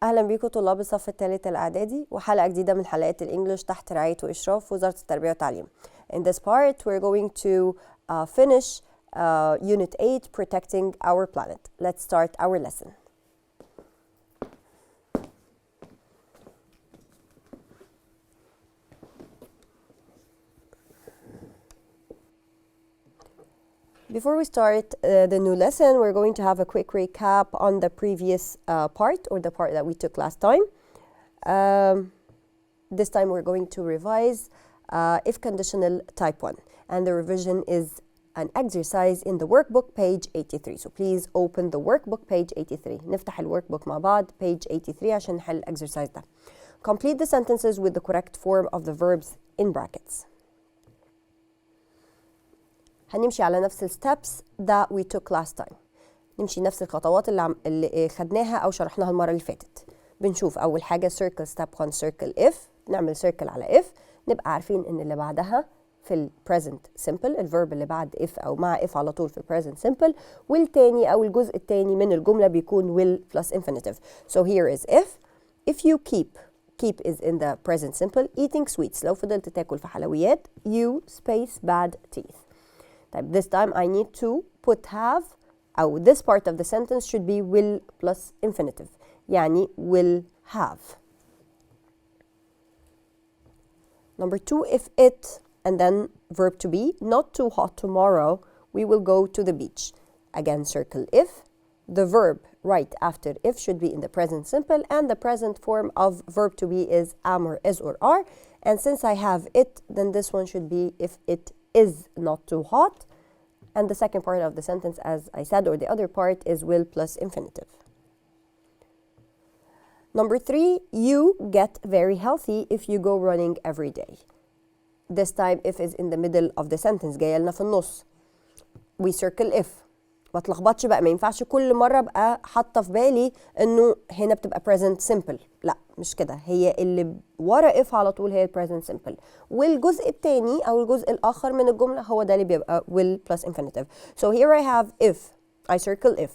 أهلا بيكم طلاب الصف الثالث الإعدادي وحلقة جديدة من حلقات الإنجليش تحت رعاية وإشراف وزارة التربية والتعليم. In this part we're going to finish Unit 8 Protecting Our Planet. Let's start our lesson. Before we start the new lesson, we're going to have a quick recap on the previous part, or the part that we took last time. This time we're going to revise if conditional type 1, and the revision is an exercise in the workbook page 83. So please open the workbook page 83. نفتح الworkbook مع بعض page 83 عشان نحل exercise ده. Complete the sentences with the correct form of the verbs in brackets. هنمشي على نفس الستبس that we took last time. نمشي نفس الخطوات اللي خدناها أو شرحناها المرة اللي فاتت. بنشوف أول حاجة circle step 1 circle if، نعمل circle على if، نبقى عارفين إن اللي بعدها في ال present simple، الverb اللي بعد if أو مع if على طول في present simple، والتاني أو الجزء التاني من الجملة بيكون will plus infinitive. So here is if you keep is in the present simple eating sweets، لو فضلت تاكل في حلويات you space bad teeth. This time I need to put have أو this part of the sentence should be will plus infinitive يعني will have. Number 2, if it and then verb to be not too hot tomorrow we will go to the beach. Again circle if, the verb right after if should be in the present simple and the present form of verb to be is am or is or are, and since I have it then this one should be if it is not too hot, and the second part of the sentence, as I said, or the other part, is will plus infinitive. Number 3, you get very healthy if you go running every day. This time if is in the middle of the sentence، جايه لنا في النص. We circle if. ما تلخبطش بقى، ما ينفعش كل مرة ابقى حاطة في بالي انه هنا بتبقى present simple، لا مش كده، هي اللي ورا if على طول هي present simple، والجزء التاني او الجزء الاخر من الجملة هو ده اللي بيبقى will plus infinitive. So here I have if, I circle if.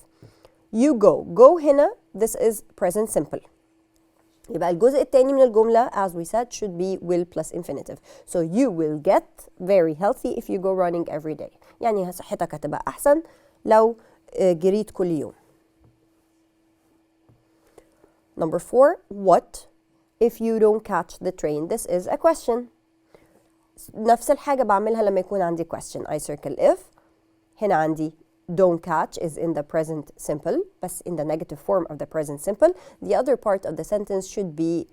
You go هنا this is present simple، يبقى الجزء التاني من الجملة as we said should be will plus infinitive. So you will get very healthy if you go running every day، يعني صحتك هتبقى احسن لو جريت كل يوم. Number 4, what if you don't catch the train? This is a question. نفس الحاجة بعملها لما يكون عندي question. I circle if. هنا عندي don't catch is in the present simple بس in the negative form of the present simple. The other part of the sentence should be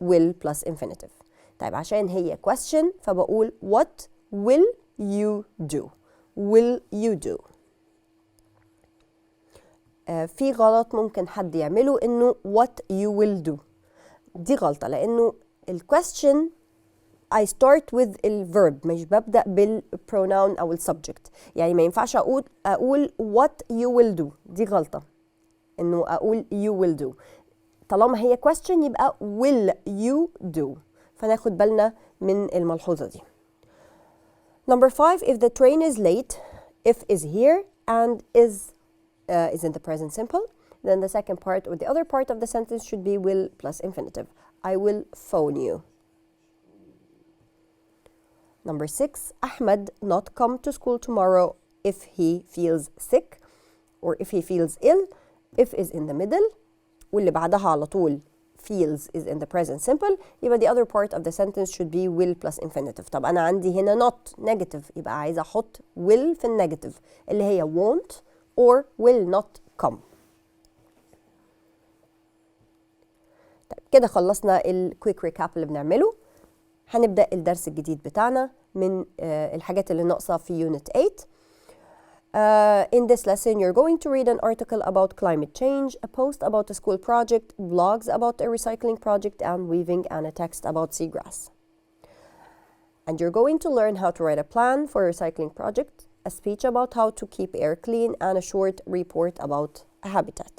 will plus infinitive. طيب عشان هي question فبقول what will you do? Will you do? في غلط ممكن حد يعمله انه what you will do، دي غلطة لانه ال question I start with ال verb، مش ببدأ بال pronoun او ال subject، يعني ما ينفعش اقول what you will do، دي غلطة انه اقول you will do. طالما هي question يبقى will you do، فناخد بالنا من الملحوظة دي. Number 5, if the train is late, if is here and is in the present simple, then the second part or the other part of the sentence should be will plus infinitive. I will phone you. Number 6, Ahmed not come to school tomorrow if he feels sick or if he feels ill. If is in the middle واللي بعدها على طول feels is in the present simple، يبقى the other part of the sentence should be will plus infinitive. طب أنا عندي هنا not negative، يبقى عايزة أحط will في النيجاتيف اللي هي won't or will not come. طيب كده خلصنا الكويك ريكاب اللي بنعمله. هنبدأ الدرس الجديد بتاعنا من الحاجات اللي ناقصة في Unit 8. In this lesson you're going to read an article about climate change, a post about a school project, blogs about a recycling project and weaving, and a text about seagrass. And you're going to learn how to write a plan for a recycling project, a speech about how to keep air clean, and a short report about a habitat.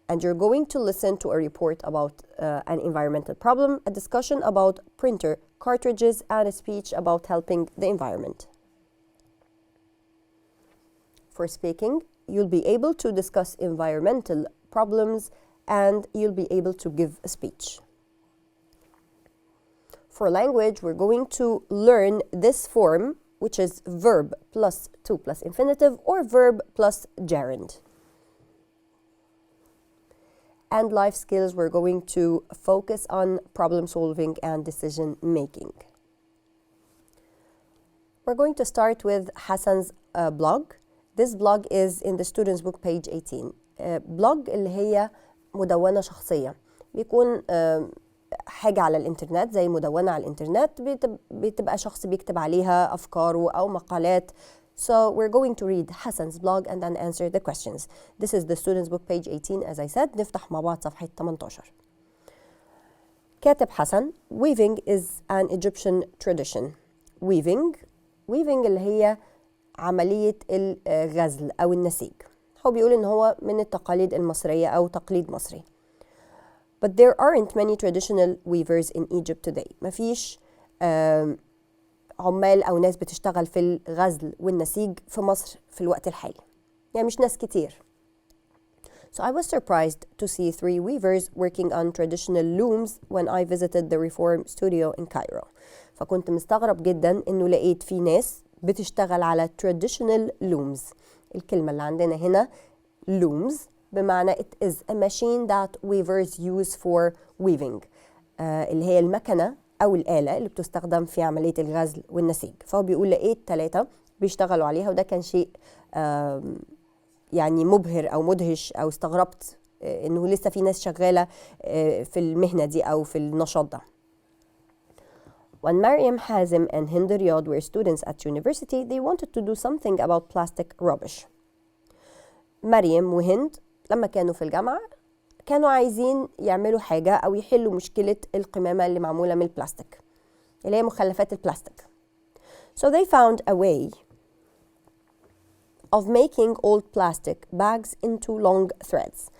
And you're going to listen to a report about an environmental problem, a discussion about printer cartridges, and a speech about helping the environment. For speaking, you'll be able to discuss environmental problems and you'll be able to give a speech. For language, we're going to learn this form, which is verb plus to plus infinitive or verb plus gerund. And life skills, we're going to focus on problem solving and decision making. We're going to start with Hassan's blog. This blog is in the student's book page 18. blog اللي هي مدونة شخصية، بيكون حاجة على الإنترنت زي مدونة على الإنترنت، بتبقى شخص بيكتب عليها أفكاره أو مقالات. So we're going to read Hassan's blog and then answer the questions. This is the student's book page 18 as I said. نفتح مع بعض صفحة 18. كاتب حسن: Weaving is an Egyptian tradition. Weaving اللي هي عملية الغزل أو النسيج. هو بيقول إن هو من التقاليد المصرية أو تقليد مصري. But there aren't many traditional weavers in Egypt today. مفيش عمال أو ناس بتشتغل في الغزل والنسيج في مصر في الوقت الحالي. يعني مش ناس كتير. So I was surprised to see 3 weavers working on traditional looms when I visited the Reform studio in Cairo. فكنت مستغرب جدا إنه لقيت في ناس بتشتغل على traditional looms. الكلمة اللي عندنا هنا looms بمعنى it is a machine that weavers use for weaving. اللي هي المكنة أو الآلة اللي بتستخدم في عملية الغزل والنسيج. فهو بيقول لقيت 3 بيشتغلوا عليها، وده كان شيء يعني مبهر أو مدهش، أو استغربت إنه لسه في ناس شغالة في المهنة دي أو في النشاط ده. When Mariam, Hazim and Hind Riyad were students at university, they wanted to do something about plastic rubbish. مريم وهند لما كانوا في الجامعة كانوا عايزين يعملوا حاجة أو يحلوا مشكلة القمامة اللي معمولة من البلاستيك، اللي هي مخلفات البلاستيك. So they found a way of making old plastic bags into long threads.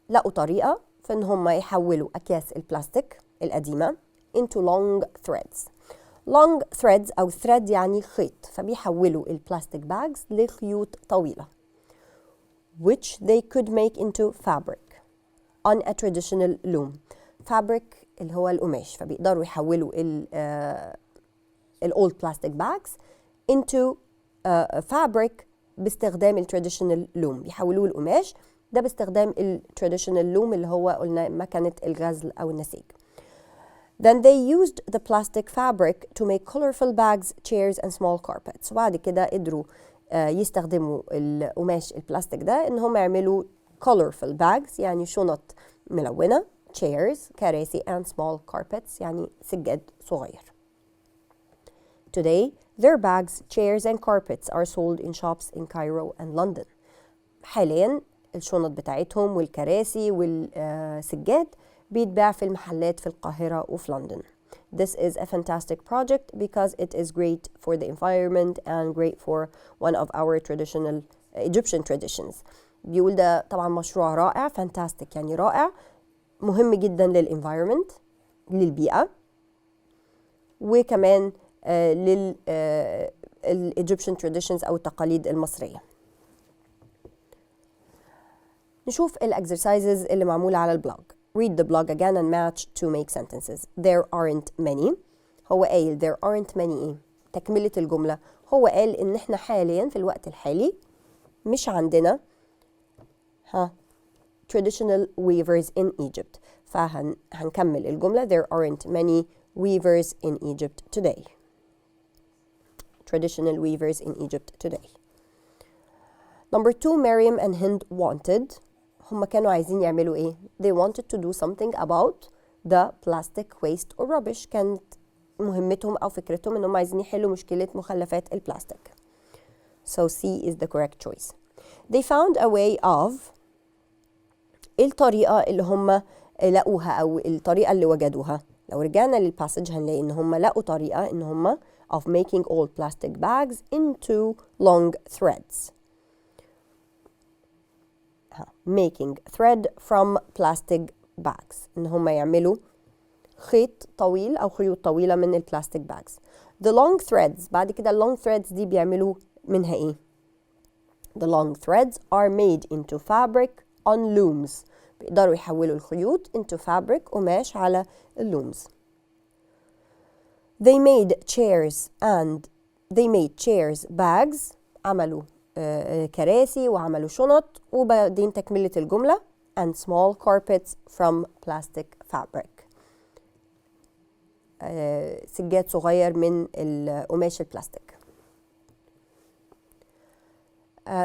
لقوا طريقة في إن هم يحولوا أكياس البلاستيك القديمة into long threads. long threads أو thread يعني خيط، فبيحولوا البلاستيك bags لخيوط طويلة which they could make into fabric on a traditional loom. fabric اللي هو القماش، فبيقدروا يحولوا old plastic bags into fabric باستخدام traditional loom. بيحولوه القماش ده باستخدام traditional loom اللي هو قلنا مكنة الغزل أو النسيج. Then they used the plastic fabric to make colorful bags, chairs and small carpets. وبعد كده قدروا يستخدموا القماش البلاستيك ده إن هم يعملوا colorful bags يعني شنط ملونة، chairs كراسي and small carpets يعني سجاد صغير. Today, their bags, chairs and carpets are sold in shops in Cairo and London. حاليا الشنط بتاعتهم والكراسي والسجاد بيتباع في المحلات في القاهرة وفي لندن. This is a fantastic project because it is great for the environment and great for one of our traditional Egyptian traditions. بيقول ده طبعا مشروع رائع، fantastic يعني رائع، مهم جدا للenvironment للبيئة، وكمان Egyptian traditions أو التقاليد المصرية. نشوف exercises اللي معمولة على البلوج. Read the blog again and match to make sentences. There aren't many. هو قايل there aren't many إيه؟ تكملة الجملة. هو قال إن إحنا حاليا في الوقت الحالي مش عندنا traditional weavers in Egypt. فهنكمل الجملة there aren't many weavers in Egypt today. Traditional weavers in Egypt today. Number 2, Mariam and Hind wanted. هم كانوا عايزين يعملوا ايه؟ They wanted to do something about the plastic waste or rubbish. كانت مهمتهم أو فكرتهم إنهم عايزين يحلوا مشكلة مخلفات البلاستيك. So C is the correct choice. They found a way of الطريقة اللي هم لقوها أو الطريقة اللي وجدوها. لو رجعنا للباسج هنلاقي إن هم لقوا طريقة إن هم of making old plastic bags into long threads. Making thread from plastic bags. إن هم يعملوا خيط طويل أو خيوط طويلة من البلاستيك bags. The long threads بعد كده long threads دي بيعملوا منها إيه؟ The long threads are made into fabric on looms. بيقدروا يحولوا الخيوط into fabric قماش على اللومز. They made chairs bags عملوا كراسي وعملوا شنط. وبعدين تكملة الجملة and small carpets from plastic fabric سجاد صغير من القماش البلاستيك.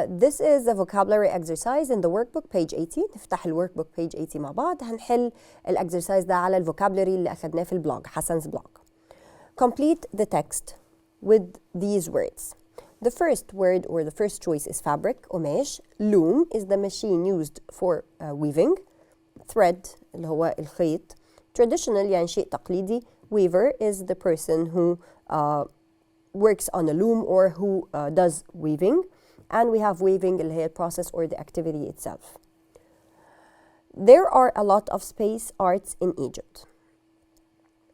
This is a vocabulary exercise in the workbook page 18. نفتح الworkbook page 18 مع بعض. هنحل الاكسرسايز ده على الفوكابلري اللي أخدناه في البلوج حسن's blog. Complete the text with these words. The first word or the first choice is fabric, قماش. Loom is the machine used for weaving. Thread اللي هو الخيط. Traditional يعني شيء تقليدي. Weaver is the person who works on a loom or who does weaving. And we have weaving اللي هي process or the activity itself. There are a lot of space arts in Egypt.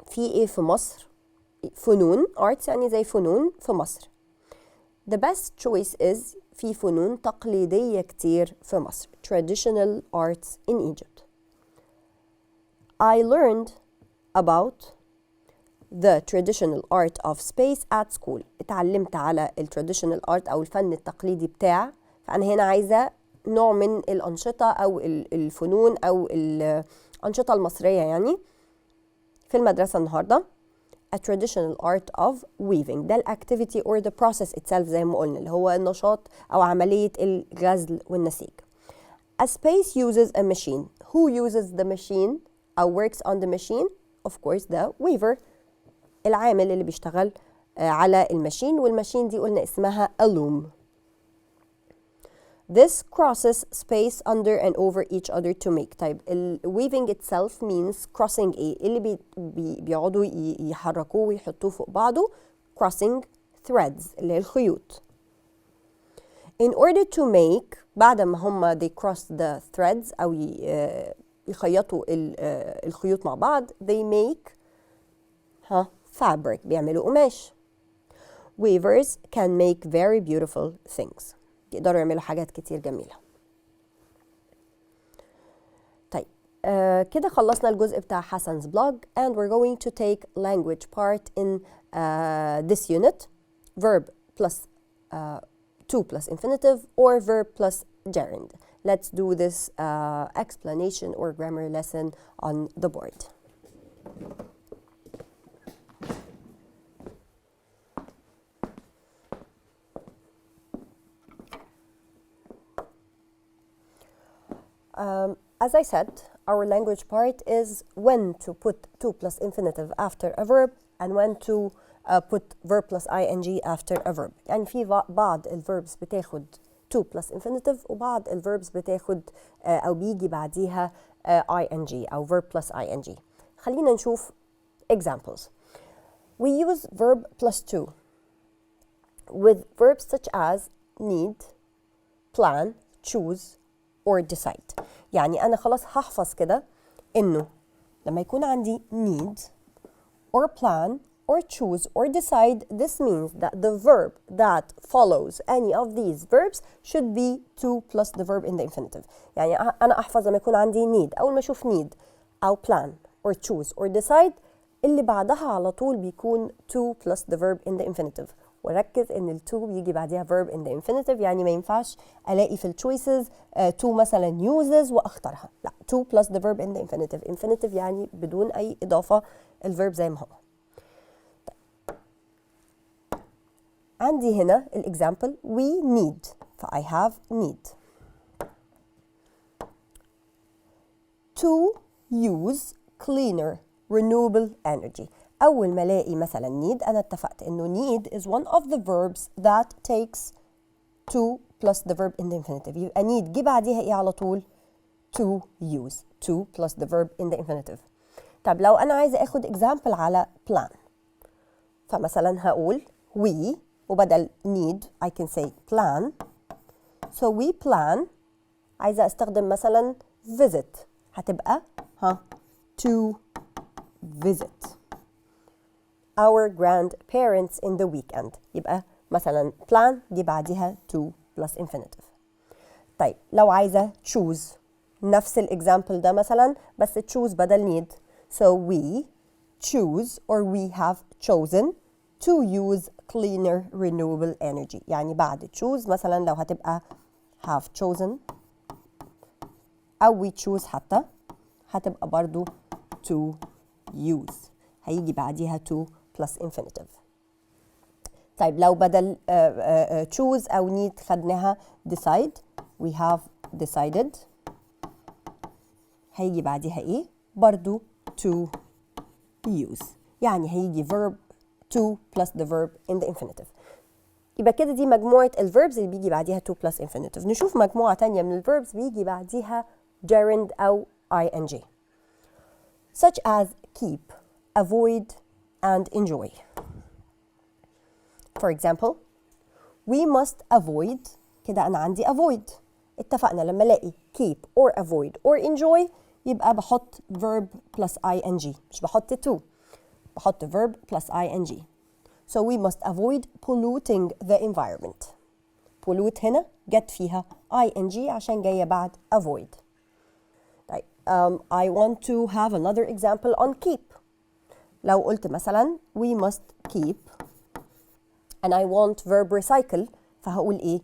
في إيه في مصر؟ فنون. arts يعني زي فنون في مصر. The best choice is في فنون تقليدية كتير في مصر. Traditional arts in Egypt. I learned about the traditional art of space at school. اتعلمت على traditional art أو الفن التقليدي بتاع. فأنا هنا عايزة نوع من الأنشطة أو الفنون أو الأنشطة المصرية يعني في المدرسة النهاردة. A traditional art of weaving ده activity or the process itself زي ما قلنا اللي هو النشاط أو عملية الغزل والنسيج. A space uses a machine. Who uses the machine أو works on the machine? Of course the weaver. العامل اللي بيشتغل على الماشين. والماشين دي قلنا اسمها a loom. This crosses space under and over each other to make. طيب weaving itself means crossing ايه؟ اللي بيقعدوا يحركوه ويحطوه فوق بعضه. crossing threads اللي هي الخيوط. In order to make بعد ما هم they cross the threads أو يخيطوا الخيوط مع بعض they make fabric بيعملوا قماش. Weavers can make very beautiful things. يقدروا يعملوا حاجات كتير جميلة. طيب كده خلصنا الجزء بتاع حسن's blog and we're going to take language part in this unit. Verb plus to plus infinitive or verb plus gerund. Let's do this explanation or grammar lesson on the board. As I said, our language part is when to put to plus infinitive after a verb and when to put verb plus ing after a verb. يعني في بعض الverbs بتاخد to plus infinitive وبعض الverbs بتاخد أو بيجي بعديها ing أو verb plus ing. خلينا نشوف examples. We use verb plus to with verbs such as need, plan, choose or decide. يعني أنا خلاص هحفظ كده إنه لما يكون عندي need or plan or choose or decide, this means that the verb that follows any of these verbs should be to plus the verb in the infinitive. يعني أنا أحفظ لما يكون عندي need. أول ما أشوف need أو plan or choose or decide اللي بعدها على طول بيكون to plus the verb in the infinitive. وركز ان ال to بيجي بعديها verb in the infinitive. يعني ما ينفعش الاقي في ال choices to مثلا uses واختارها. لا, to plus the verb in the infinitive. infinitive يعني بدون اي اضافه الverb زي ما هو. طيب. عندي هنا الاكزامبل we need. ف I have need. To use cleaner renewable energy. أول ما ألاقي مثلا need أنا اتفقت إنه need is one of the verbs that takes to plus the verb in the infinitive. يبقى need جه بعديها إيه على طول؟ to use. to plus the verb in the infinitive. طب لو أنا عايزة أخد example على plan فمثلا هقول we وبدل need I can say plan. So we plan. عايزة أستخدم مثلا visit هتبقى to visit our grandparents in the weekend. يبقى مثلا plan دي بعدها to plus infinitive. طيب لو عايزة choose نفس الإكزامبل ده مثلا بس choose بدل need. So we choose or we have chosen to use cleaner renewable energy. يعني بعد choose مثلا لو هتبقى have chosen أو we choose حتى هتبقى برضو to use، هيجي بعديها to plus infinitive. طيب لو بدل choose أو need خدناها decide. We have decided. هيجي بعديها إيه؟ برضو to use. يعني هيجي verb to plus the verb in the infinitive. يبقى كده دي مجموعة الverbs اللي بيجي بعديها to plus infinitive. نشوف مجموعة تانية من الverbs بيجي بعديها gerund أو ing. Such as keep, avoid, and enjoy. For example, we must avoid. كده أنا عندي avoid. اتفقنا لما الاقي keep or avoid or enjoy يبقى بحط verb plus ing، مش بحط to، بحط verb plus ing. So we must avoid polluting the environment. pollute هنا جت فيها ing عشان جاية بعد avoid. طيب I want to have another example on keep. لو قلت مثلا we must keep and I want verb recycle فهقول ايه؟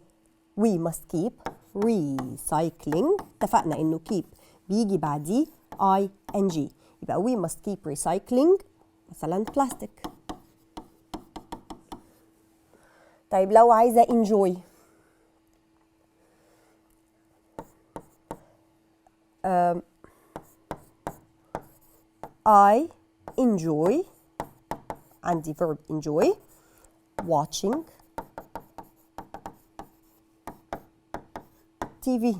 we must keep recycling. اتفقنا انه keep بيجي بعديه ing يبقى we must keep recycling مثلا plastic. طيب لو عايزة enjoy I enjoy، عندي verb enjoy watching TV.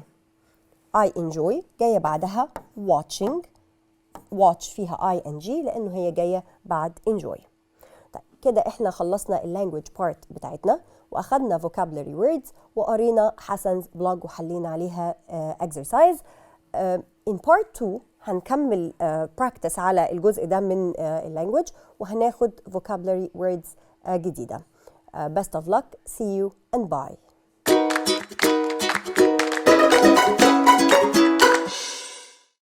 I enjoy جاية بعدها watching، watch فيها ing لأنه هي جاية بعد enjoy. طيب كده احنا خلصنا اللانجوج بارت بتاعتنا وأخدنا vocabulary words وقرينا حسن's blog وحلينا عليها exercise. in part 2 هنكمل practice على الجزء ده من اللانجوج وهناخد vocabulary words جديدة. best of luck, see you and bye.